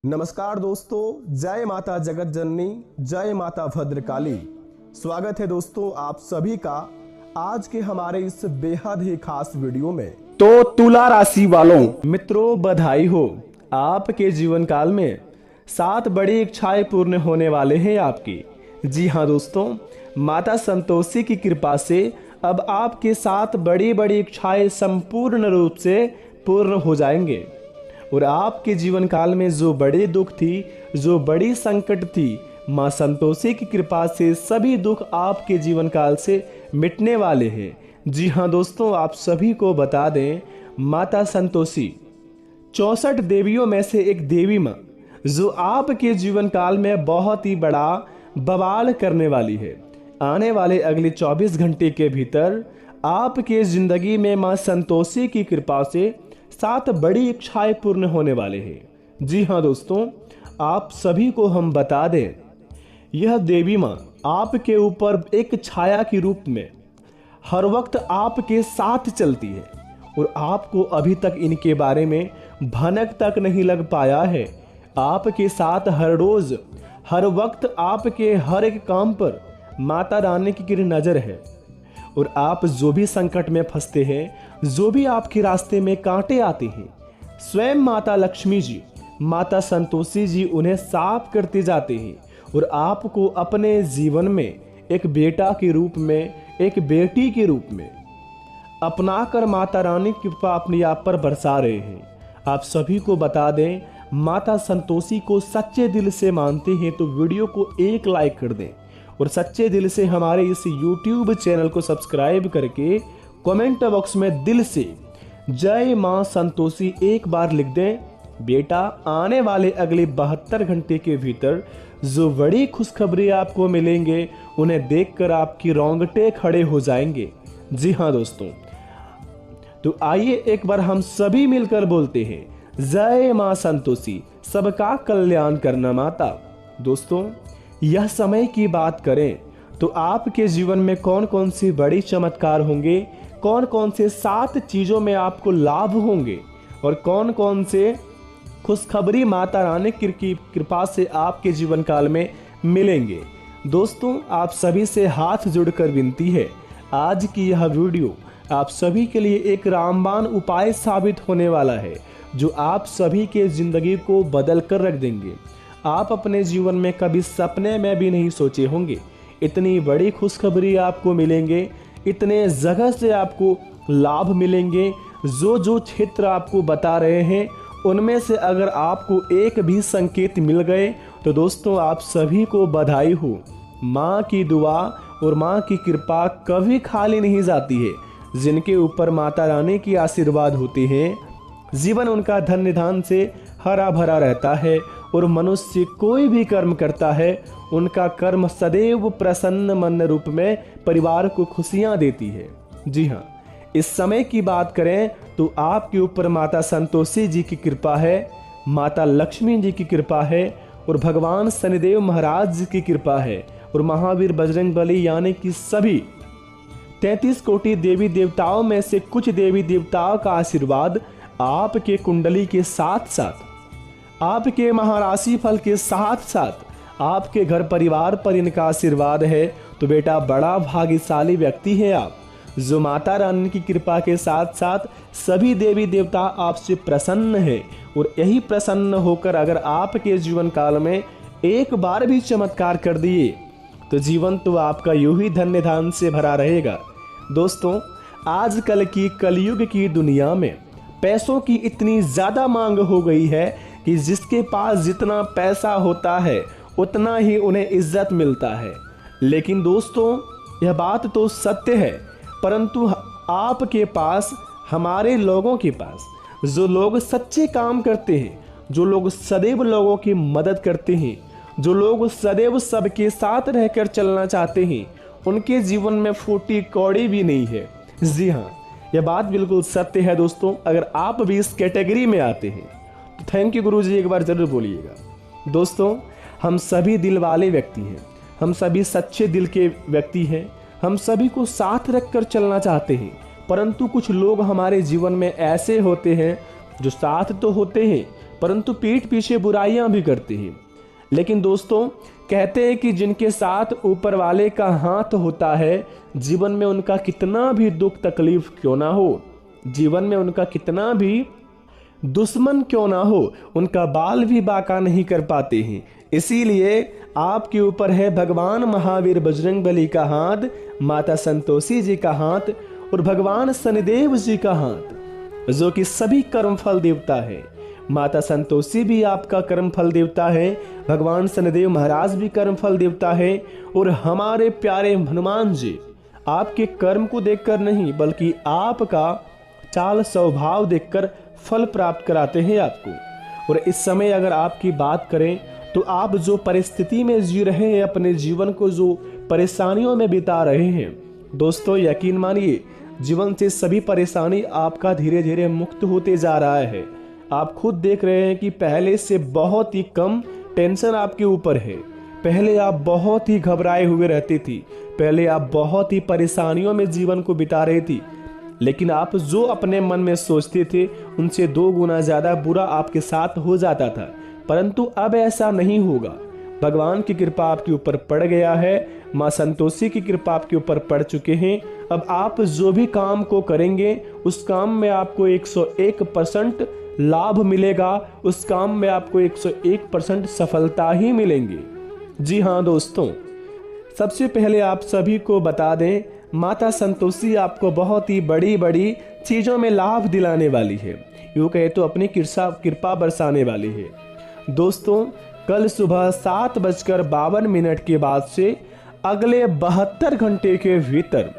नमस्कार दोस्तों, जय माता जगत जननी, जय माता भद्रकाली। स्वागत है दोस्तों आप सभी का आज के हमारे इस बेहद ही खास वीडियो में। तो तुला राशि वालों मित्रों, बधाई हो। आपके जीवन काल में 7 बड़ी इच्छाएं पूर्ण होने वाले हैं आपकी। जी हाँ दोस्तों, माता संतोषी की कृपा से अब आपके 7 बड़ी बड़ी इच्छाएं संपूर्ण रूप से पूर्ण हो जाएंगे और आपके जीवन काल में जो बड़े दुख थी, जो बड़ी संकट थी, माँ संतोषी की कृपा से सभी दुख आपके जीवन काल से मिटने वाले हैं। जी हाँ दोस्तों, आप सभी को बता दें, माता संतोषी 64 देवियों में से एक देवी माँ जो आपके जीवन काल में बहुत ही बड़ा बवाल करने वाली है। आने वाले अगले 24 घंटे के भीतर आपके जिंदगी में माँ संतोषी की कृपा से 7 बड़ी इच्छाएं पूर्ण होने वाले हैं। जी हाँ दोस्तों, आप सभी को हम बता दें, यह देवी माँ आपके ऊपर एक छाया के रूप में हर वक्त आपके साथ चलती है और आपको अभी तक इनके बारे में भनक तक नहीं लग पाया है। आपके साथ हर रोज हर वक्त आपके हर एक काम पर माता रानी की नजर है और आप जो भी संकट में फंसते हैं, जो भी आपके रास्ते में कांटे आते हैं, स्वयं माता लक्ष्मी जी, माता संतोषी जी उन्हें साफ करते जाते हैं और आपको अपने जीवन में एक बेटा के रूप में, एक बेटी के रूप में अपनाकर माता रानी की कृपा अपने आप पर बरसा रहे हैं। आप सभी को बता दें, माता संतोषी को सच्चे दिल से मानते हैं तो वीडियो को एक लाइक कर दें और सच्चे दिल से हमारे इस YouTube चैनल को सब्सक्राइब करके कमेंट बॉक्स में दिल से जय मां संतोषी एक बार लिख दें। बेटा, आने वाले अगले 72 घंटे के भीतर जो बड़ी खुशखबरी आपको मिलेंगे, उन्हें देखकर आपकी रोंगटे खड़े हो जाएंगे। जी हाँ दोस्तों, तो आइए एक बार हम सभी मिलकर बोलते हैं, जय मां संतोषी, सबका कल्याण करना माता। दोस्तों, यह समय की बात करें तो आपके जीवन में कौन कौन सी बड़ी चमत्कार होंगे, कौन कौन से 7 चीजों में आपको लाभ होंगे और कौन कौन से खुशखबरी माता रानी की कृपा से आपके जीवन काल में मिलेंगे। दोस्तों, आप सभी से हाथ जोड़कर विनती है, आज की यह वीडियो आप सभी के लिए एक रामबाण उपाय साबित होने वाला है जो आप सभी के जिंदगी को बदल कर रख देंगे। आप अपने जीवन में कभी सपने में भी नहीं सोचे होंगे इतनी बड़ी खुशखबरी आपको मिलेंगे, इतने जगह से आपको लाभ मिलेंगे। जो क्षेत्र आपको बता रहे हैं उनमें से अगर आपको एक भी संकेत मिल गए तो दोस्तों आप सभी को बधाई हो। माँ की दुआ और माँ की कृपा कभी खाली नहीं जाती है। जिनके ऊपर माता रानी की आशीर्वाद होते हैं, जीवन उनका धन्य धान से हरा भरा रहता है और मनुष्य कोई भी कर्म करता है, उनका कर्म सदैव प्रसन्न मन रूप में परिवार को खुशियां देती है। जी हाँ, इस समय की बात करें तो आपके ऊपर माता संतोषी जी की कृपा है, माता लक्ष्मी जी की कृपा है और भगवान शनिदेव महाराज जी की कृपा है और महावीर बजरंगबली यानी कि सभी 33 कोटि देवी देवताओं में से कुछ देवी देवताओं का आशीर्वाद आपके कुंडली के साथ साथ, आपके महाराशि फल के साथ साथ आपके घर परिवार पर इनका आशीर्वाद है। तो बेटा, बड़ा भाग्यशाली व्यक्ति है आप, जो माता रानी की कृपा के साथ साथ सभी देवी देवता आपसे प्रसन्न है और यही प्रसन्न होकर अगर आपके जीवन काल में एक बार भी चमत्कार कर दिए तो जीवन तो आपका यूं ही धन्य धान से भरा रहेगा। दोस्तों, आजकल की कलयुग की दुनिया में पैसों की इतनी ज्यादा मांग हो गई है कि जिसके पास जितना पैसा होता है उतना ही उन्हें इज्जत मिलता है। लेकिन दोस्तों, यह बात तो सत्य है, परंतु आपके पास, हमारे लोगों के पास, जो लोग सच्चे काम करते हैं, जो लोग सदैव लोगों की मदद करते हैं, जो लोग सदैव सबके साथ रहकर चलना चाहते हैं, उनके जीवन में फूटी कौड़ी भी नहीं है। जी हाँ, यह बात बिल्कुल सत्य है दोस्तों। अगर आप भी इस कैटेगरी में आते हैं तो थैंक यू गुरुजी एक बार जरूर बोलिएगा। दोस्तों, हम सभी दिल वाले व्यक्ति हैं, हम सभी सच्चे दिल के व्यक्ति हैं, हम सभी को साथ रखकर चलना चाहते हैं, परंतु कुछ लोग हमारे जीवन में ऐसे होते हैं जो साथ तो होते हैं परंतु पीठ पीछे बुराइयां भी करते हैं। लेकिन दोस्तों, कहते हैं कि जिनके साथ ऊपर वाले का हाथ होता है, जीवन में उनका कितना भी दुख तकलीफ क्यों ना हो, जीवन में उनका कितना भी दुश्मन क्यों ना हो, उनका बाल भी बांका नहीं कर पाते हैं। इसीलिए आपके ऊपर है भगवान महावीर बजरंगबली का हाथ, माता संतोषी जी का हाथ और भगवान शनिदेव जी का हाथ, जो कि सभी कर्मफल देवता है। माता संतोषी भी आपका कर्मफल देवता है, भगवान शनिदेव महाराज भी कर्मफल देवता है, और हमारे प्यारे हनुमान जी आपके कर्म को देखकर नहीं बल्कि आपका चाल स्वभाव देखकर फल प्राप्त कराते हैं आपको। और इस समय अगर आपकी बात करें तो आप जो परिस्थिति में जी रहे हैं, अपने जीवन को जो परेशानियों में बिता रहे हैं, दोस्तों यकीन मानिए जीवन से सभी परेशानी आपका धीरे धीरे मुक्त होते जा रहा है। आप खुद देख रहे हैं कि पहले से बहुत ही कम टेंशन आपके ऊपर है। पहले आप बहुत ही घबराए हुए रहती थी, पहले आप बहुत ही परेशानियों में जीवन को बिता रही थी, लेकिन आप जो अपने मन में सोचते थे उनसे 2 गुना ज्यादा बुरा आपके साथ हो जाता था। परंतु अब ऐसा नहीं होगा। भगवान की कृपा आपके ऊपर पड़ गया है, माँ संतोषी की कृपा आपके ऊपर पड़ चुके हैं। अब आप जो भी काम को करेंगे उस काम में आपको 101% लाभ मिलेगा, उस काम में आपको 101% सफलता ही मिलेंगी। जी हाँ दोस्तों, सबसे पहले आप सभी को बता दें, माता संतोषी आपको बहुत ही बड़ी बड़ी चीजों में लाभ दिलाने वाली है, यूं कहे तो अपनी कृपा बरसाने वाली है। दोस्तों, कल सुबह 7:52 के बाद से अगले 72 घंटे के भीतर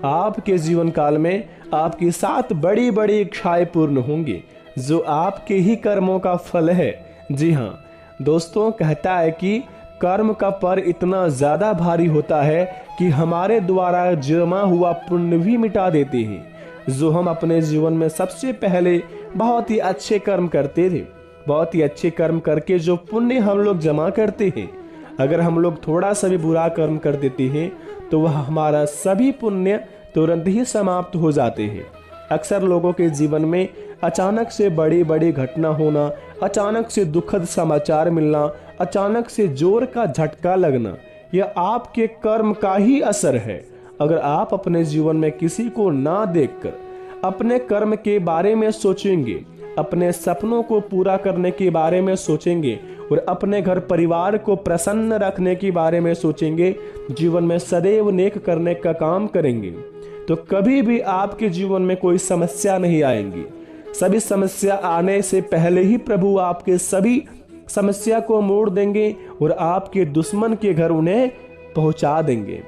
आपके जीवन काल में आपकी 7 बड़ी बड़ी इच्छाएं पूर्ण होंगी, जो आपके ही कर्मों का फल है। जी हाँ दोस्तों, कहता है कि कर्म का पर इतना ज्यादा भारी होता है कि हमारे द्वारा जमा हुआ पुण्य भी मिटा देते हैं। जो हम अपने जीवन में सबसे पहले बहुत ही अच्छे कर्म करते थे, बहुत ही अच्छे कर्म करके जो पुण्य हम लोग जमा करते हैं, अगर हम लोग थोड़ा सा भी बुरा कर्म कर देते हैं तो वह हमारा सभी पुण्य तुरंत ही समाप्त हो जाते हैं। अक्सर लोगों के जीवन में अचानक से बड़ी बड़ी घटना होना, अचानक से दुखद समाचार मिलना, अचानक से जोर का झटका लगना, यह आपके कर्म का ही असर है। अगर आप अपने जीवन में किसी को ना देखकर अपने कर्म के बारे में सोचेंगे, अपने सपनों को पूरा करने के बारे में सोचेंगे और अपने घर परिवार को प्रसन्न रखने के बारे में सोचेंगे, जीवन में सदैव नेक करने का काम करेंगे, तो कभी भी आपके जीवन में कोई समस्या नहीं आएंगी। सभी समस्या आने से पहले ही प्रभु आपके सभी समस्या को मोड़ देंगे और आपके दुश्मन के घर उन्हें पहुंचा देंगे।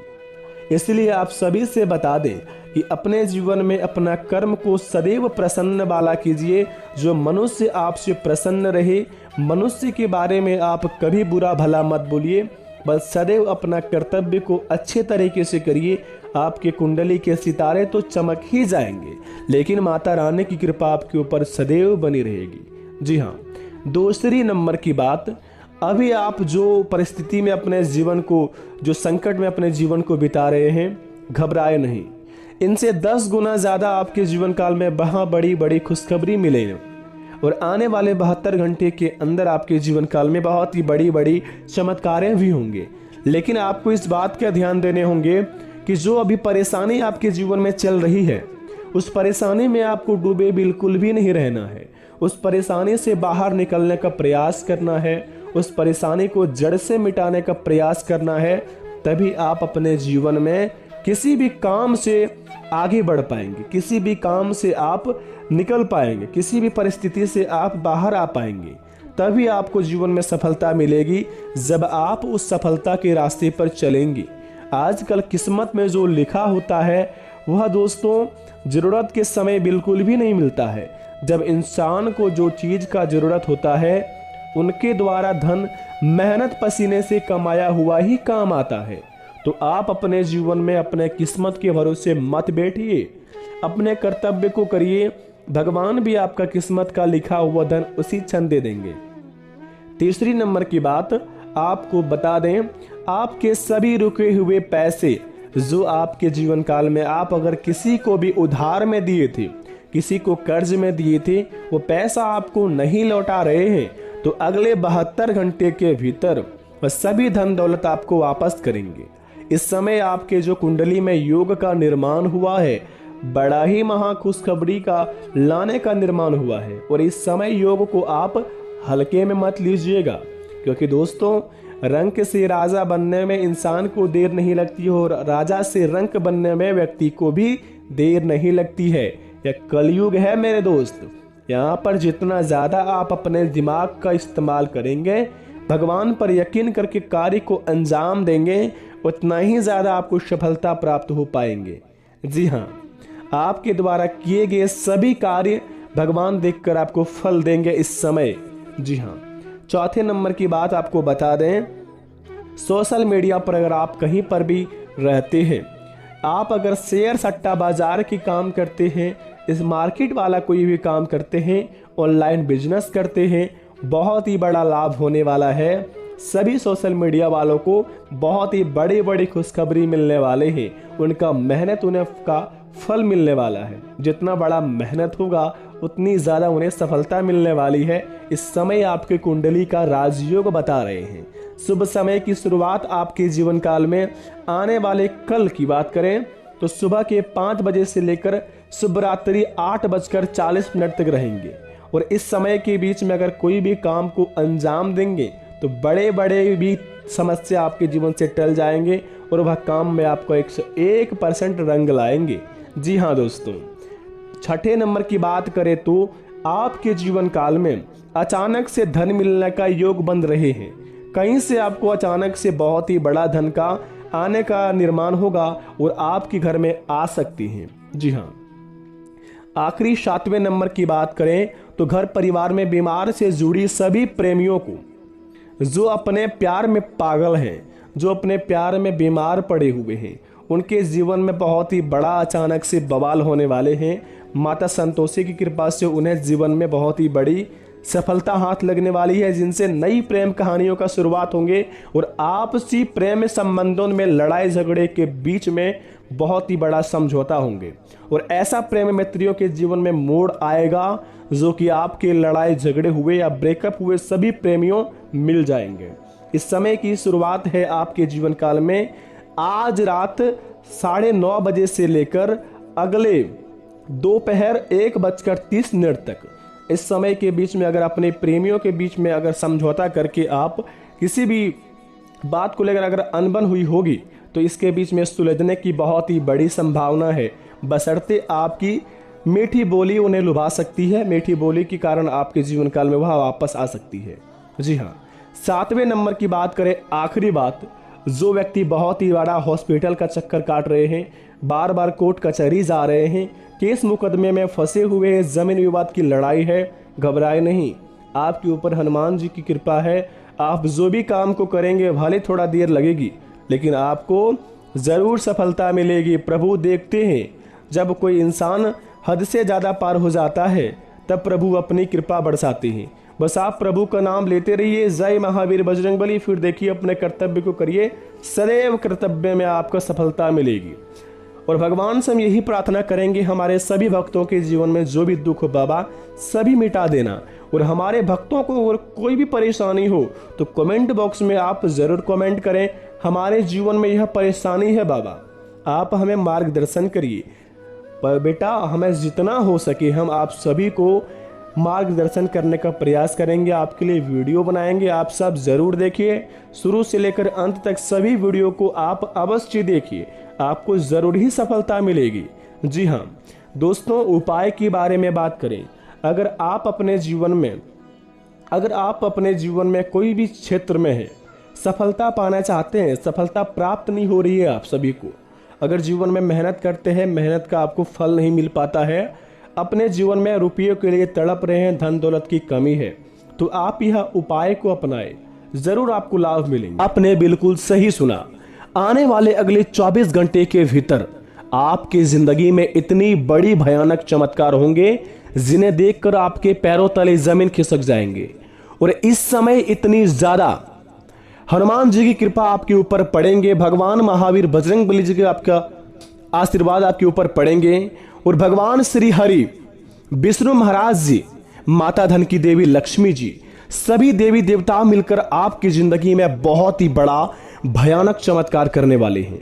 इसलिए आप सभी से बता दें कि अपने जीवन में अपना कर्म को सदैव प्रसन्न वाला कीजिए। जो मनुष्य आपसे प्रसन्न रहे, मनुष्य के बारे में आप कभी बुरा भला मत बोलिए, बस सदैव अपना कर्तव्य को अच्छे तरीके से करिए। आपके कुंडली के सितारे तो चमक ही जाएंगे, लेकिन माता रानी की कृपा आपके ऊपर सदैव बनी रहेगी। जी हाँ, दूसरी नंबर की बात, अभी आप जो परिस्थिति में अपने जीवन को, जो संकट में अपने जीवन को बिता रहे हैं, घबराए नहीं। इनसे 10 गुना ज्यादा आपके जीवन काल में बड़ी बड़ी खुशखबरी मिलेगी और आने वाले 72 घंटे के अंदर आपके जीवन काल में बहुत ही बड़ी बड़ी चमत्कारें भी होंगे। लेकिन आपको इस बात का ध्यान देने होंगे कि जो अभी परेशानी आपके जीवन में चल रही है, उस परेशानी में आपको डूबे बिल्कुल भी नहीं रहना है। उस परेशानी से बाहर निकलने का प्रयास करना है, उस परेशानी को जड़ से मिटाने का प्रयास करना है। तभी आप अपने जीवन में किसी भी काम से आगे बढ़ पाएंगे, किसी भी काम से आप निकल पाएंगे, किसी भी परिस्थिति से आप बाहर आ पाएंगे। तभी आपको जीवन में सफलता मिलेगी जब आप उस सफलता के रास्ते पर चलेंगे। आजकल किस्मत में जो लिखा होता है वह दोस्तों जरूरत के समय बिल्कुल भी नहीं मिलता है। जब इंसान को जो चीज का जरूरत होता है, उनके द्वारा धन मेहनत पसीने से कमाया हुआ ही काम आता है। तो आप अपने जीवन में अपने किस्मत के भरोसे मत बैठिए, अपने कर्तव्य को करिए। भगवान भी आपका किस्मत का लिखा हुआ धन उसी क्षण दे देंगे। तीसरी नंबर की बात आपको बता दें, आपके सभी रुके हुए पैसे जो आपके जीवन काल में आप अगर किसी को भी उधार में दिए थे, किसी को कर्ज में दिए थे, वो पैसा आपको नहीं लौटा रहे हैं, तो अगले 72 घंटे के भीतर वह सभी धन दौलत आपको वापस करेंगे। इस समय आपके जो कुंडली में योग का निर्माण हुआ है, बड़ा ही महा खुशखबरी का लाने का निर्माण हुआ है। और इस समय योग को आप हल्के में मत लीजिएगा, क्योंकि दोस्तों रंक से राजा बनने में इंसान को देर नहीं लगती है और राजा से रंक बनने में व्यक्ति को भी देर नहीं लगती है। यह कलयुग है मेरे दोस्त। यहाँ पर जितना ज्यादा आप अपने दिमाग का इस्तेमाल करेंगे, भगवान पर यकीन करके कार्य को अंजाम देंगे, उतना ही ज्यादा आपको सफलता प्राप्त हो पाएंगे। जी हाँ, आपके द्वारा किए गए सभी कार्य भगवान देखकर आपको फल देंगे इस समय। जी हाँ, चौथे नंबर की बात आपको बता दें, सोशल मीडिया पर अगर आप कहीं पर भी रहते हैं, आप अगर शेयर सट्टा बाजार की काम करते हैं, इस मार्केट वाला कोई भी काम करते हैं, ऑनलाइन बिजनेस करते हैं, बहुत ही बड़ा लाभ होने वाला है। सभी सोशल मीडिया वालों को बहुत ही बड़ी बड़ी खुशखबरी मिलने वाले हैं। उनका मेहनत उन्हें का फल मिलने वाला है। जितना बड़ा मेहनत होगा उतनी ज़्यादा उन्हें सफलता मिलने वाली है। इस समय आपके कुंडली का राजयोग बता रहे हैं। शुभ समय की शुरुआत आपके जीवन काल में आने वाले कल की बात करें तो सुबह के 5 बजे से लेकर शुभ रात्रि 8:40 तक रहेंगे। और इस समय के बीच में अगर कोई भी काम को अंजाम देंगे तो बड़े बड़े भी समस्या आपके जीवन से टल जाएंगे और वह काम में आपको 101% रंग लाएंगे। जी हाँ दोस्तों, छठे नंबर की बात करें तो आपके जीवन काल में अचानक से धन मिलने का योग बन रहे हैं। कहीं से आपको अचानक से बहुत ही बड़ा धन का आने का निर्माण होगा और आपके घर में आ सकती हैं। जी हाँ, आखिरी 7वें नंबर की बात करें तो घर परिवार में बीमार से जुड़ी सभी प्रेमियों को, जो अपने प्यार में पागल हैं, जो अपने प्यार में बीमार पड़े हुए हैं, उनके जीवन में बहुत ही बड़ा अचानक से बवाल होने वाले हैं। माता संतोषी की कृपा से उन्हें जीवन में बहुत ही बड़ी सफलता हाथ लगने वाली है, जिनसे नई प्रेम कहानियों का शुरुआत होंगे और आपसी प्रेम संबंधों में लड़ाई झगड़े के बीच में बहुत ही बड़ा समझौता होंगे। और ऐसा प्रेम मित्रियों के जीवन में मोड़ आएगा जो कि आपके लड़ाई झगड़े हुए या ब्रेकअप हुए सभी प्रेमियों मिल जाएंगे। इस समय की शुरुआत है आपके जीवन काल में आज रात 9:30 बजे से लेकर अगले दोपहर 1:30 तक। इस समय के बीच में अगर अपने प्रेमियों के बीच में अगर समझौता करके आप किसी भी बात को लेकर अगर अनबन हुई होगी तो इसके बीच में सुलझने की बहुत ही बड़ी संभावना है, बशर्ते आपकी मीठी बोली उन्हें लुभा सकती है। मीठी बोली के कारण आपके जीवन काल में वह वापस आ सकती है। जी हाँ, 7वें नंबर की बात करें, आखिरी बात, जो व्यक्ति बहुत ही बड़ा हॉस्पिटल का चक्कर काट रहे हैं, बार बार कोर्ट कचहरी जा रहे हैं, केस मुकदमे में फंसे हुए हैं, जमीन विवाद की लड़ाई है, घबराए नहीं, आपके ऊपर हनुमान जी की कृपा है। आप जो भी काम को करेंगे भले थोड़ा देर लगेगी, लेकिन आपको जरूर सफलता मिलेगी। प्रभु देखते हैं जब कोई इंसान हद से ज़्यादा पार हो जाता है तब प्रभु अपनी कृपा बरसाते हैं। बस आप प्रभु का नाम लेते रहिए। जय महावीर बजरंगबली। फिर देखिए अपने कर्तव्य को करिए, सदैव कर्तव्य में आपको सफलता मिलेगी। और भगवान से हम यही प्रार्थना करेंगे, हमारे सभी भक्तों के जीवन में जो भी दुख हो बाबा सभी मिटा देना। और हमारे भक्तों को और कोई भी परेशानी हो तो कमेंट बॉक्स में आप जरूर कमेंट करें, हमारे जीवन में यह परेशानी है बाबा, आप हमें मार्गदर्शन करिए। पर बेटा हमें जितना हो सके हम आप सभी को मार्गदर्शन करने का प्रयास करेंगे, आपके लिए वीडियो बनाएंगे। आप सब जरूर देखिए, शुरू से लेकर अंत तक सभी वीडियो को आप अवश्य देखिए, आपको जरूर ही सफलता मिलेगी। जी हाँ दोस्तों, उपाय के बारे में बात करें, अगर आप अपने जीवन में कोई भी क्षेत्र में है, सफलता पाना चाहते हैं, सफलता प्राप्त नहीं हो रही है आप सभी को, अगर जीवन में मेहनत करते हैं, मेहनत का आपको फल नहीं मिल पाता है, अपने जीवन में रुपयों के लिए तड़प रहे हैं, धन दौलत की कमी है, तो आप यह उपाय को अपनाएं, जरूर आपको लाभ मिलेंगे। आपने बिल्कुल सही सुना, आने वाले अगले 24 घंटे के भीतर आपकी जिंदगी में इतनी बड़ी भयानक चमत्कार होंगे जिन्हें देखकर आपके पैरों तले जमीन खिसक जाएंगे। और इस समय इतनी ज्यादा हनुमान जी की कृपा आपके ऊपर पड़ेंगे, भगवान महावीर बजरंगबली जी के आपका आशीर्वाद आपके ऊपर पड़ेंगे और भगवान श्री हरि विष्णु महाराज जी, माता धन की देवी लक्ष्मी जी, सभी देवी देवता मिलकर आपकी जिंदगी में बहुत ही बड़ा भयानक चमत्कार करने वाले हैं।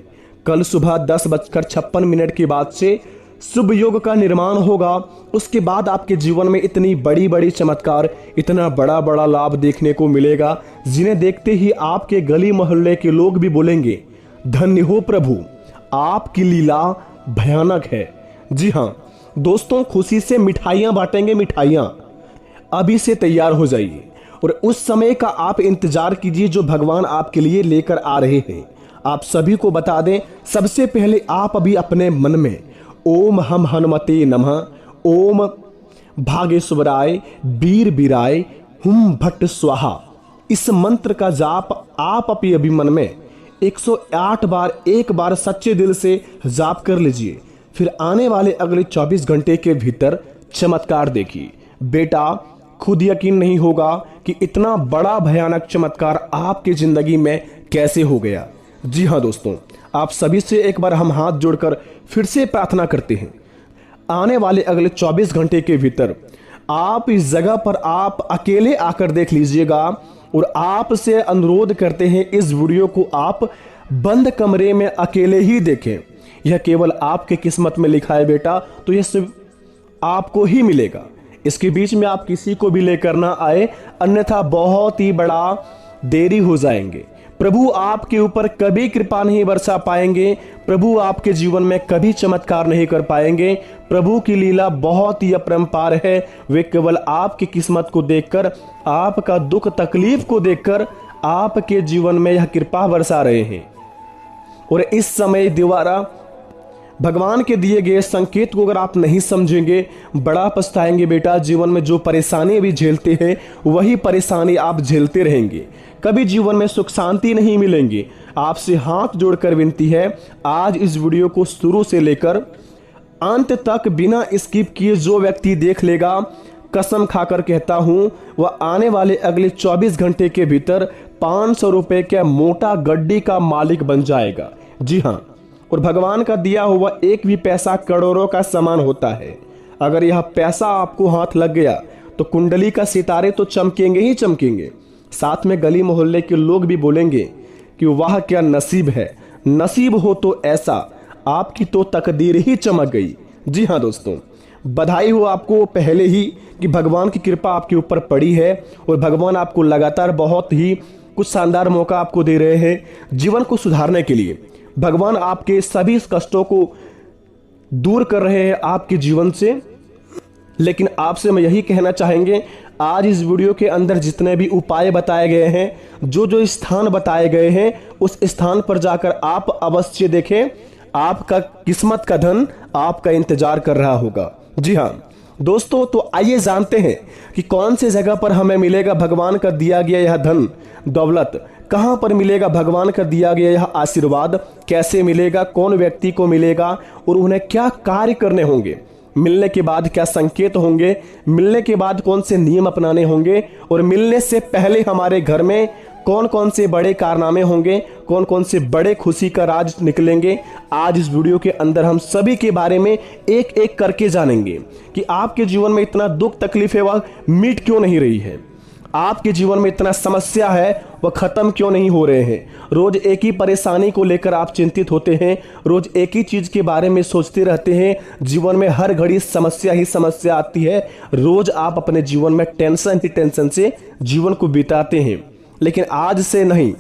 कल सुबह 10:56 के बाद से शुभ योग का निर्माण होगा। उसके बाद आपके जीवन में इतनी बड़ी बड़ी चमत्कार, इतना बड़ा बड़ा लाभ देखने को मिलेगा, जिन्हें देखते ही आपके गली मोहल्ले के लोग भी बोलेंगे, धन्य हो प्रभु, आपकी लीला भयानक है। जी हाँ दोस्तों, खुशी से मिठाइयां बांटेंगे, मिठाइयां अभी से तैयार हो जाइए और उस समय का आप इंतजार कीजिए जो भगवान आपके लिए लेकर आ रहे हैं। आप सभी को बता दें, सबसे पहले आप अभी अपने मन में ओम हम हनुमते नमः, ओम भागेश्वराय वीर वीराय हुम भट्ट स्वाहा, इस मंत्र का जाप आप अभी मन में 108 बार एक बार सच्चे दिल से जाप कर लीजिए। फिर आने वाले अगले 24 घंटे के भीतर चमत्कार देखिए। बेटा, खुद यकीन नहीं होगा कि इतना बड़ा भयानक चमत्कार आपकी जिंदगी में कैसे हो गया। जी हाँ दोस्तों, आप सभी से एक बार हम हाथ जोड़कर फिर से प्रार्थना करते हैं, आने वाले अगले 24 घंटे के भीतर आप इस जगह पर आप अकेले आकर देख लीजिएगा और आपसे अनुरोध करते हैं इस वीडियो को आप बंद कमरे में अकेले ही देखें। यह केवल आपके किस्मत में लिखा है बेटा, तो यह सिर्फ आपको ही मिलेगा। इसके बीच में आप किसी को भी लेकर ना आए, अन्यथा बहुत ही बड़ा देरी हो जाएंगे। प्रभु आपके ऊपर कभी कृपा नहीं बरसा पाएंगे, प्रभु आपके जीवन में कभी चमत्कार नहीं कर पाएंगे। प्रभु की लीला बहुत ही अपरंपार है। वे केवल आपकी किस्मत को देखकर, आपका दुख तकलीफ को देखकर आपके जीवन में यह कृपा बरसा रहे हैं। और इस समय द्वारा भगवान के दिए गए संकेत को अगर आप नहीं समझेंगे, बड़ा पछताएंगे बेटा। जीवन में जो परेशानी अभी झेलते हैं वही परेशानी आप झेलते रहेंगे, कभी जीवन में सुख शांति नहीं मिलेंगे। आपसे हाथ जोड़कर विनती है, आज इस वीडियो को शुरू से लेकर अंत तक बिना स्किप किए जो व्यक्ति देख लेगा, कसम खाकर कहता हूं वह आने वाले अगले 24 घंटे के भीतर 500 रुपए के मोटा गड्डी का मालिक बन जाएगा। जी हाँ, और भगवान का दिया हुआ एक भी पैसा करोड़ों का समान होता है। अगर यह पैसा आपको हाथ लग गया तो कुंडली का सितारे तो चमकेंगे ही चमकेंगे, साथ में गली मोहल्ले के लोग भी बोलेंगे कि वाह क्या नसीब है, नसीब हो तो ऐसा, आपकी तो तकदीर ही चमक गई। जी हाँ दोस्तों, बधाई हो आपको पहले ही कि भगवान की कृपा आपके ऊपर पड़ी है और भगवान आपको लगातार बहुत ही कुछ शानदार मौका आपको दे रहे हैं जीवन को सुधारने के लिए। भगवान आपके सभी कष्टों को दूर कर रहे हैं आपके जीवन से। लेकिन आपसे मैं यही कहना चाहेंगे, आज इस वीडियो के अंदर जितने भी उपाय बताए गए हैं, जो जो स्थान बताए गए हैं, उस स्थान पर जाकर आप अवश्य देखें। आपका किस्मत का धन आपका इंतजार कर रहा होगा। जी हाँ दोस्तों, तो आइए जानते हैं कि कौन से जगह पर हमें मिलेगा भगवान का दिया गया यह धन दौलत, कहां पर मिलेगा भगवान का दिया गया यह आशीर्वाद, कैसे मिलेगा, कौन व्यक्ति को मिलेगा और उन्हें क्या कार्य करने होंगे, मिलने के बाद क्या संकेत होंगे, मिलने के बाद कौन से नियम अपनाने होंगे और मिलने से पहले हमारे घर में कौन कौन से बड़े कारनामे होंगे, कौन कौन से बड़े खुशी का राज निकलेंगे। आज इस वीडियो के अंदर हम सभी के बारे में एक एक करके जानेंगे कि आपके जीवन में इतना दुख तकलीफ है वह मिट क्यों नहीं रही है, आपके जीवन में इतना समस्या है वह खत्म क्यों नहीं हो रहे हैं। रोज एक ही परेशानी को लेकर आप चिंतित होते हैं, रोज एक ही चीज के बारे में सोचते रहते हैं, जीवन में हर घड़ी समस्या ही समस्या आती है, रोज आप अपने जीवन में टेंशन ही टेंशन से जीवन को बिताते हैं। लेकिन आज से नहीं,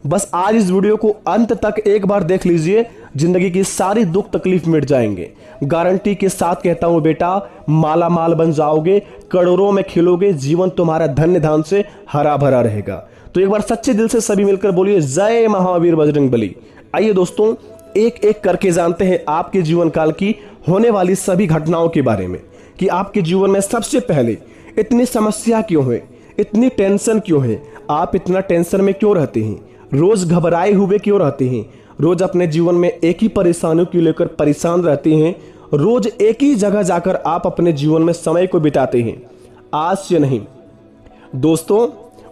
बस आज इस वीडियो को अंत तक एक बार देख लीजिए, जिंदगी की सारी दुख तकलीफ मिट जाएंगे। गारंटी के साथ कहता हूं बेटा, माला माल बन जाओगे, करोड़ों में खिलोगे, जीवन तुम्हारा धन्य धान से हरा भरा रहेगा। तो एक बार सच्चे दिल से सभी मिलकर बोलिए जय महावीर बजरंगबली। आइए दोस्तों, एक एक करके जानते हैं आपके जीवन काल की होने वाली सभी घटनाओं के बारे में कि आपके जीवन में सबसे पहले इतनी समस्या क्यों है, इतनी टेंशन क्यों है, आप इतना टेंशन में क्यों रहते हैं, रोज घबराए हुए क्यों रहते हैं, रोज अपने जीवन में एक ही परेशानियों को लेकर परेशान रहते हैं, रोज एक ही जगह जाकर आप अपने जीवन में समय को बिताते हैं। आज से नहीं दोस्तों,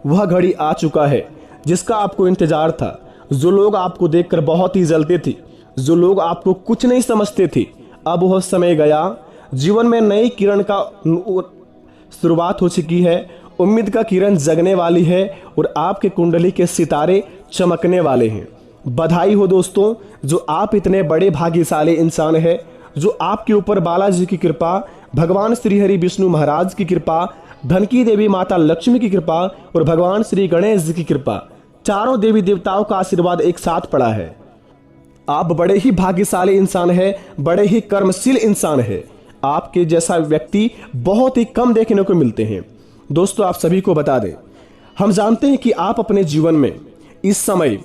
वह घड़ी आ चुका है जिसका आपको इंतजार था। जो लोग आपको देखकर बहुत ही जलते थे, जो लोग आपको कुछ नहीं समझते थे, अब वह समय गया जीवन में नई किरण का शुरुआत हो चुकी है। उम्मीद का किरण जगने वाली है और आपके कुंडली के सितारे चमकने वाले हैं। बधाई हो दोस्तों, जो आप इतने बड़े भाग्यशाली इंसान हैं, जो आपके ऊपर बालाजी की कृपा, भगवान श्री हरि विष्णु महाराज की कृपा, धन की देवी माता लक्ष्मी की कृपा और भगवान श्री गणेश जी की कृपा, चारों देवी देवताओं का आशीर्वाद एक साथ पड़ा है। आप बड़े ही भाग्यशाली इंसान हैं, बड़े ही कर्मशील इंसान हैं। आपके जैसा व्यक्ति बहुत ही कम देखने को मिलते हैं। दोस्तों, आप सभी को बता दें, हम जानते हैं कि आप अपने जीवन में इस समय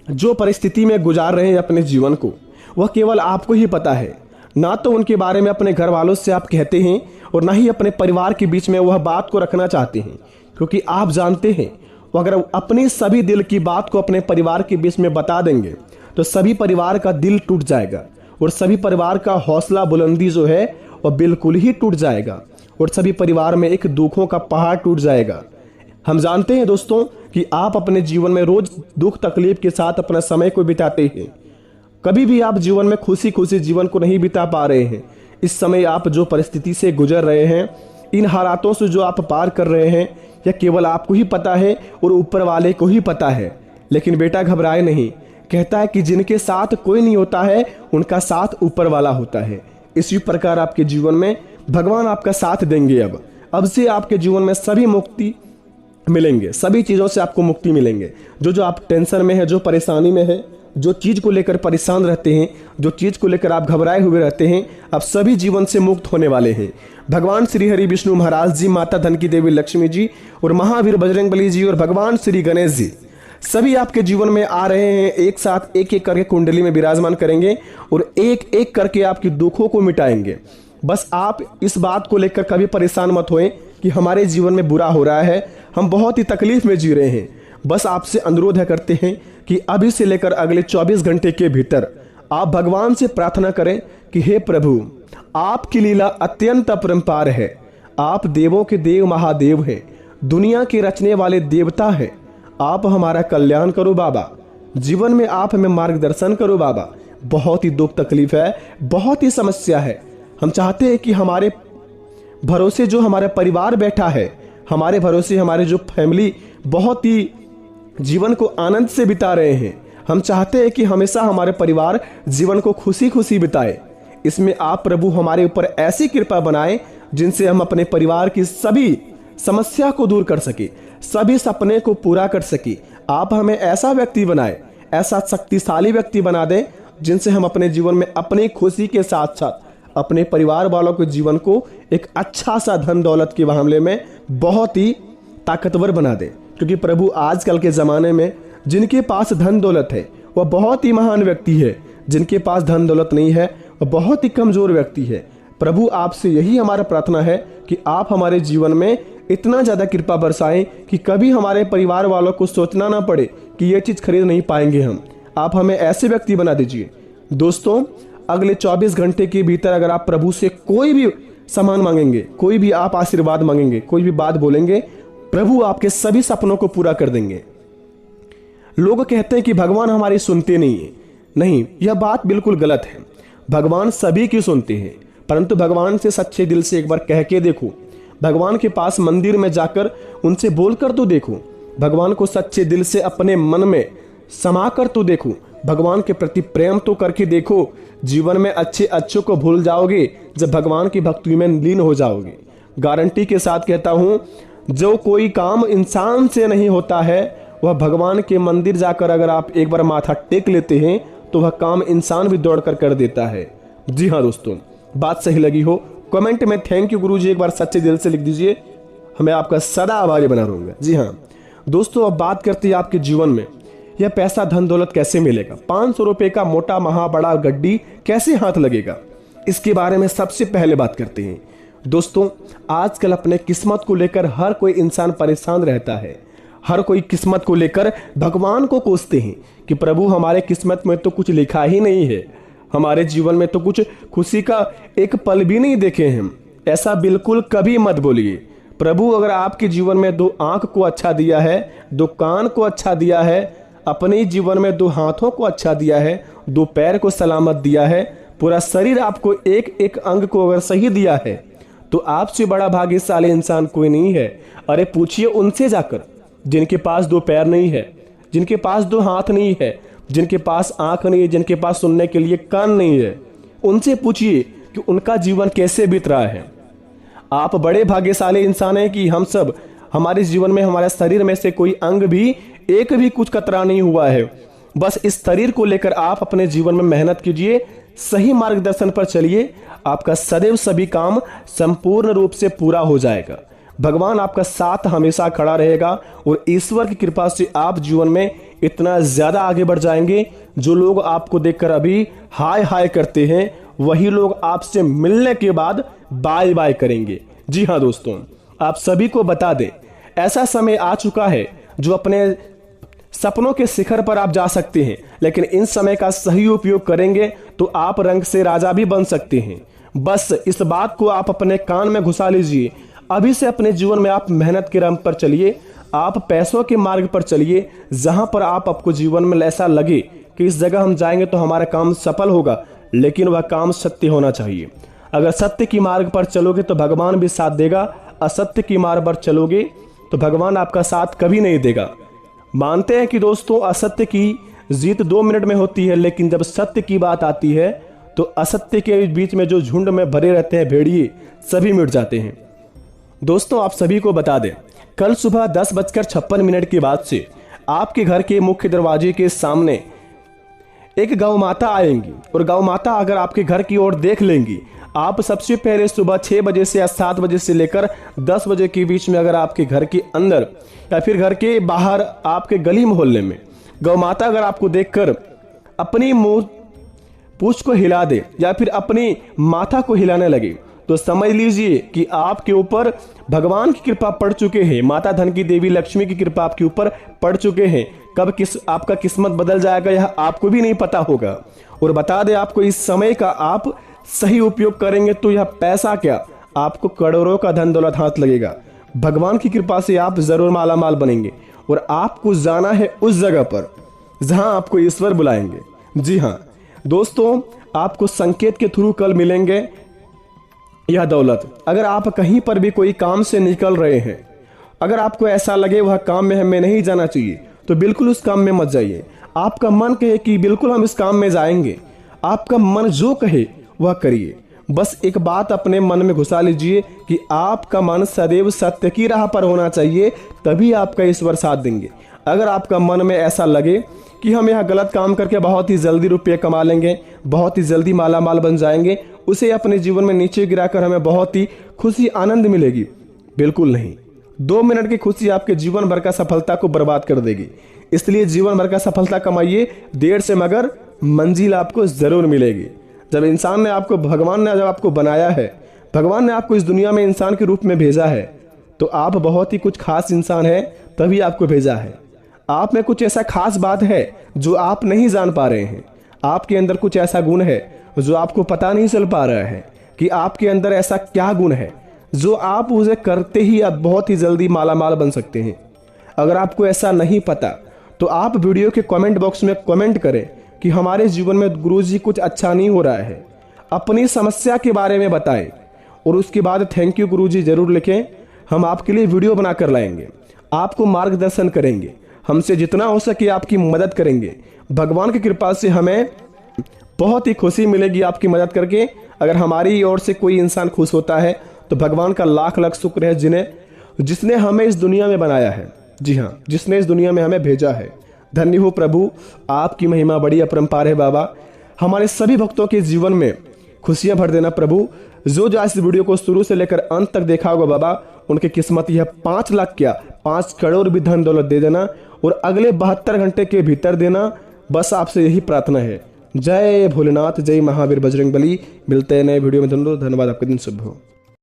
जो परिस्थिति में गुजार रहे हैं अपने जीवन को, वह केवल आपको ही पता है। ना तो उनके बारे में अपने घर वालों से आप कहते हैं और ना ही अपने परिवार के बीच में वह बात को रखना चाहते हैं, क्योंकि आप जानते हैं अगर अपनी सभी दिल की बात को अपने परिवार के बीच में बता देंगे तो सभी परिवार का दिल टूट जाएगा और सभी परिवार का हौसला बुलंदी जो है वह बिल्कुल ही टूट जाएगा और सभी परिवार में एक दुखों का पहाड़ टूट जाएगा। हम जानते हैं दोस्तों कि आप अपने जीवन में रोज दुख तकलीफ के साथ अपना समय को बिताते हैं। कभी भी आप जीवन में खुशी खुशी जीवन को नहीं बिता पा रहे हैं। इस समय आप जो परिस्थिति से गुजर रहे हैं, इन हालातों से जो आप पार कर रहे हैं, यह केवल आपको ही पता है और ऊपर वाले को ही पता है। लेकिन बेटा घबराए नहीं, कहता है कि जिनके साथ कोई नहीं होता है उनका साथ ऊपर वाला होता है। इसी प्रकार आपके जीवन में भगवान आपका साथ देंगे। अब से आपके जीवन में सभी मुक्ति मिलेंगे, सभी चीज़ों से आपको मुक्ति मिलेंगे। जो आप टेंशन में है, जो परेशानी में है, जो चीज़ को लेकर परेशान रहते हैं, जो चीज़ को लेकर आप घबराए हुए रहते हैं, आप सभी जीवन से मुक्त होने वाले हैं। भगवान श्री हरि विष्णु महाराज जी, माता धन की देवी लक्ष्मी जी और महावीर बजरंगबली जी और भगवान श्री गणेश जी सभी आपके जीवन में आ रहे हैं। एक साथ एक एक करके कुंडली में विराजमान करेंगे और एक एक करके आपके दुखों को मिटाएंगे। बस आप इस बात को लेकर कभी परेशान मत होएं कि हमारे जीवन में बुरा हो रहा है, हम बहुत ही तकलीफ में जी रहे हैं। बस आपसे अनुरोध है करते हैं कि अभी से लेकर अगले 24 घंटे के भीतर आप भगवान से प्रार्थना करें कि हे प्रभु, आपकी लीला अत्यंत अपरंपार है। आप देवों के देव महादेव हैं, दुनिया के रचने वाले देवता हैं। आप हमारा कल्याण करो बाबा, जीवन में आप हमें मार्गदर्शन करो बाबा। बहुत ही दुख तकलीफ है, बहुत ही समस्या है। हम चाहते हैं कि हमारे भरोसे जो हमारा परिवार बैठा है, हमारे भरोसे हमारे जो फैमिली बहुत ही जीवन को आनंद से बिता रहे हैं, हम चाहते हैं कि हमेशा हमारे परिवार जीवन को खुशी खुशी बिताए। इसमें आप प्रभु हमारे ऊपर ऐसी कृपा बनाएं जिनसे हम अपने परिवार की सभी समस्या को दूर कर सके, सभी सपने को पूरा कर सके। आप हमें ऐसा व्यक्ति बनाए, ऐसा शक्तिशाली व्यक्ति बना दें जिनसे हम अपने जीवन में अपनी खुशी के साथ साथ अपने परिवार वालों के जीवन को एक अच्छा सा धन दौलत के मामले में बहुत ही ताकतवर बना दे। क्योंकि प्रभु आजकल के ज़माने में जिनके पास धन दौलत है वह बहुत ही महान व्यक्ति है, जिनके पास धन दौलत नहीं है वह बहुत ही कमज़ोर व्यक्ति है। प्रभु आपसे यही हमारा प्रार्थना है कि आप हमारे जीवन में इतना ज़्यादा कृपा बरसाएं कि कभी हमारे परिवार वालों को सोचना ना पड़े कि ये चीज़ खरीद नहीं पाएंगे हम। आप हमें ऐसे व्यक्ति बना दीजिए। दोस्तों, अगले 24 घंटे के भीतर अगर आप प्रभु से कोई भी सामान मांगेंगे, कोई भी आप आशीर्वाद मांगेंगे, कोई भी बात बोलेंगे, प्रभु आपके सभी सपनों को पूरा कर देंगे। लोग कहते हैं कि भगवान हमारी सुनते नहीं है। नहीं, यह बात बिल्कुल गलत है। भगवान सभी की सुनते हैं, परंतु भगवान से सच्चे दिल से एक बार कह के देखो, भगवान के पास मंदिर में जाकर उनसे बोलकर तो देखो, भगवान को सच्चे दिल से अपने मन में समा कर तो देखो, भगवान के प्रति प्रेम तो करके देखो। जीवन में अच्छे को भूल जाओगे जब भगवान की भक्ति में लीन हो जाओगे। गारंटी के साथ कहता हूं, जो कोई काम इंसान से नहीं होता है वह भगवान के मंदिर जाकर अगर आप एक बार माथा टेक लेते हैं तो वह काम इंसान भी दौड़कर कर देता है। जी हाँ दोस्तों, बात सही लगी हो कमेंट में थैंक यू गुरुजी एक बार सच्चे दिल से लिख दीजिए, हमें आपका सदा आभारी बना रहूंगा। जी हाँ दोस्तों, अब बात करते हैं आपके जीवन में यह पैसा धन दौलत कैसे मिलेगा। 500 रुपए का मोटा महा बड़ा गड्डी कैसे हाथ लगेगा, इसके बारे में सबसे पहले बात करते हैं। दोस्तों, आजकल अपने किस्मत को लेकर हर कोई इंसान परेशान रहता है। हर कोई किस्मत को लेकर भगवान को कोसते हैं कि प्रभु हमारे किस्मत में तो कुछ लिखा ही नहीं है, हमारे जीवन में तो कुछ खुशी का एक पल भी नहीं देखे हम। ऐसा बिल्कुल कभी मत बोलिए। प्रभु अगर आपके जीवन में 2 आंख को अच्छा दिया है, 2 कान को अच्छा दिया है, अपने जीवन में 2 हाथों को अच्छा दिया है, 2 पैर को सलामत दिया है, पूरा शरीर आपको एक एक अंग को अगर सही दिया है तो आपसे बड़ा भाग्यशाली इंसान कोई नहीं है। अरे पूछिए उनसे जाकर जिनके पास 2 पैर नहीं है, जिनके पास 2 हाथ नहीं है, जिनके पास आंख नहीं है, जिनके पास सुनने के लिए कान नहीं है। उनसे पूछिए कि उनका जीवन कैसे बीत रहा है। आप बड़े भाग्यशाली इंसान हैं कि हम सब, हमारे जीवन में हमारे शरीर में से कोई अंग भी, एक भी कुछ कतरा नहीं हुआ है। बस इस शरीर को लेकर आप अपने जीवन में मेहनत कीजिए, सही मार्गदर्शन पर चलिए, आपका सदैव सभी काम संपूर्ण रूप से पूरा हो जाएगा। भगवान आपका साथ हमेशा खड़ा रहेगा और ईश्वर की कृपा से आप जीवन में इतना ज्यादा आगे बढ़ जाएंगे। जो लोग आपको देखकर अभी हाय हाय करते हैं, वही लोग आपसे मिलने के बाद बाय बाय करेंगे। जी हाँ दोस्तों, आप सभी को बता दें, ऐसा समय आ चुका है जो अपने सपनों के शिखर पर आप जा सकते हैं, लेकिन इन समय का सही उपयोग करेंगे तो आप रंग से राजा भी बन सकते हैं। बस इस बात को आप अपने कान में घुसा लीजिए। अभी से अपने जीवन में आप मेहनत के रंग पर चलिए, आप पैसों के मार्ग पर चलिए, जहां पर आपको जीवन में ऐसा लगे कि इस जगह हम जाएंगे तो हमारा काम सफल होगा, लेकिन वह काम सत्य होना चाहिए। अगर सत्य की मार्ग पर चलोगे तो भगवान भी साथ देगा, असत्य की मार्ग पर चलोगे तो भगवान आपका साथ कभी नहीं देगा। मानते हैं कि दोस्तों असत्य की जीत 2 मिनट में होती है, लेकिन जब सत्य की बात आती है तो असत्य के बीच में जो झुंड में भरे रहते हैं भेड़िए, सभी मिट जाते हैं। दोस्तों आप सभी को बता दें, कल सुबह 10:56 के बाद से आपके घर के मुख्य दरवाजे के सामने एक गौ माता आएंगी और गौ माता अगर आपके घर की ओर देख लेंगी, आप सबसे पहले सुबह 6 बजे से या 7 बजे से लेकर 10 बजे के बीच में अगर आपके घर के अंदर या फिर घर के बाहर आपके गली मोहल्ले में गौ माता अगर आपको देखकर अपनी मुंह पूंछ को हिला दे या फिर अपनी माथा को हिलाने लगे, तो समझ लीजिए कि आपके ऊपर भगवान की कृपा पड़ चुके हैं, माता धन की देवी लक्ष्मी की कृपा आपके ऊपर पड़ चुके हैं। कब आपका किस्मत बदल जाएगा यह आपको भी नहीं पता होगा। और बता दें आपको, इस समय का आप सही उपयोग करेंगे तो यह पैसा क्या, आपको करोड़ों का धन दौलत हाथ लगेगा। भगवान की कृपा से आप जरूर माला माल बनेंगे और आपको जाना है उस जगह पर जहां आपको ईश्वर बुलाएंगे। जी हाँ दोस्तों, आपको संकेत के थ्रू कल मिलेंगे यह दौलत। अगर आप कहीं पर भी कोई काम से निकल रहे हैं, अगर आपको ऐसा लगे वह काम में हमें नहीं जाना चाहिए, तो बिल्कुल उस काम में मत जाइए। आपका मन कहे कि बिल्कुल हम इस काम में जाएंगे, आपका मन जो कहे वह करिए। बस एक बात अपने मन में घुसा लीजिए कि आपका मन सदैव सत्य की राह पर होना चाहिए, तभी आपका ईश्वर साथ देंगे। अगर आपका मन में ऐसा लगे कि हम यह गलत काम करके बहुत ही जल्दी रुपये कमा लेंगे, बहुत ही जल्दी माला माल बन जाएंगे, उसे अपने जीवन में नीचे गिराकर हमें बहुत ही खुशी आनंद मिलेगी, बिल्कुल नहीं। 2 मिनट की खुशी आपके जीवन भर का सफलता को बर्बाद कर देगी। इसलिए जीवन भर का सफलता कमाइए, देर से मगर मंजिल आपको जरूर मिलेगी। जब इंसान ने आपको, भगवान ने जब आपको बनाया है, भगवान ने आपको इस दुनिया में इंसान के रूप में भेजा है, तो आप बहुत ही कुछ खास इंसान है, तभी आपको भेजा है। आप में कुछ ऐसा खास बात है जो आप नहीं जान पा रहे हैं। आपके अंदर कुछ ऐसा गुण है जो आपको पता नहीं चल पा रहा है कि आपके अंदर ऐसा क्या गुण है जो आप उसे करते ही आप बहुत ही जल्दी माला माल बन सकते हैं। अगर आपको ऐसा नहीं पता तो आप वीडियो के कमेंट बॉक्स में कमेंट करें कि हमारे जीवन में गुरुजी कुछ अच्छा नहीं हो रहा है, अपनी समस्या के बारे में बताएं और उसके बाद थैंक यू गुरुजी जरूर लिखें। हम आपके लिए वीडियो बनाकर लाएंगे, आपको मार्गदर्शन करेंगे, हमसे जितना हो सके आपकी मदद करेंगे। भगवान की कृपा से हमें बहुत ही खुशी मिलेगी आपकी मदद करके। अगर हमारी ओर से कोई इंसान खुश होता है तो भगवान का लाख लाख शुक्र है जिसने हमें इस दुनिया में बनाया है। जी हाँ, जिसने इस दुनिया में हमें भेजा है। धन्य हो प्रभु, आपकी महिमा बड़ी अपरंपार है बाबा। हमारे सभी भक्तों के जीवन में खुशियां भर देना प्रभु। जो इस वीडियो को शुरू से लेकर अंत तक देखा होगा बाबा, उनकी किस्मत यह 5 लाख क्या 5 करोड़ भी धन दौलत दे देना और अगले 72 घंटे के भीतर देना। बस आपसे यही प्रार्थना है। जय भोलेनाथ, जय महावीर बजरंगबली। मिलते हैं नए वीडियो में। धन्यवाद। आपका दिन शुभ हो।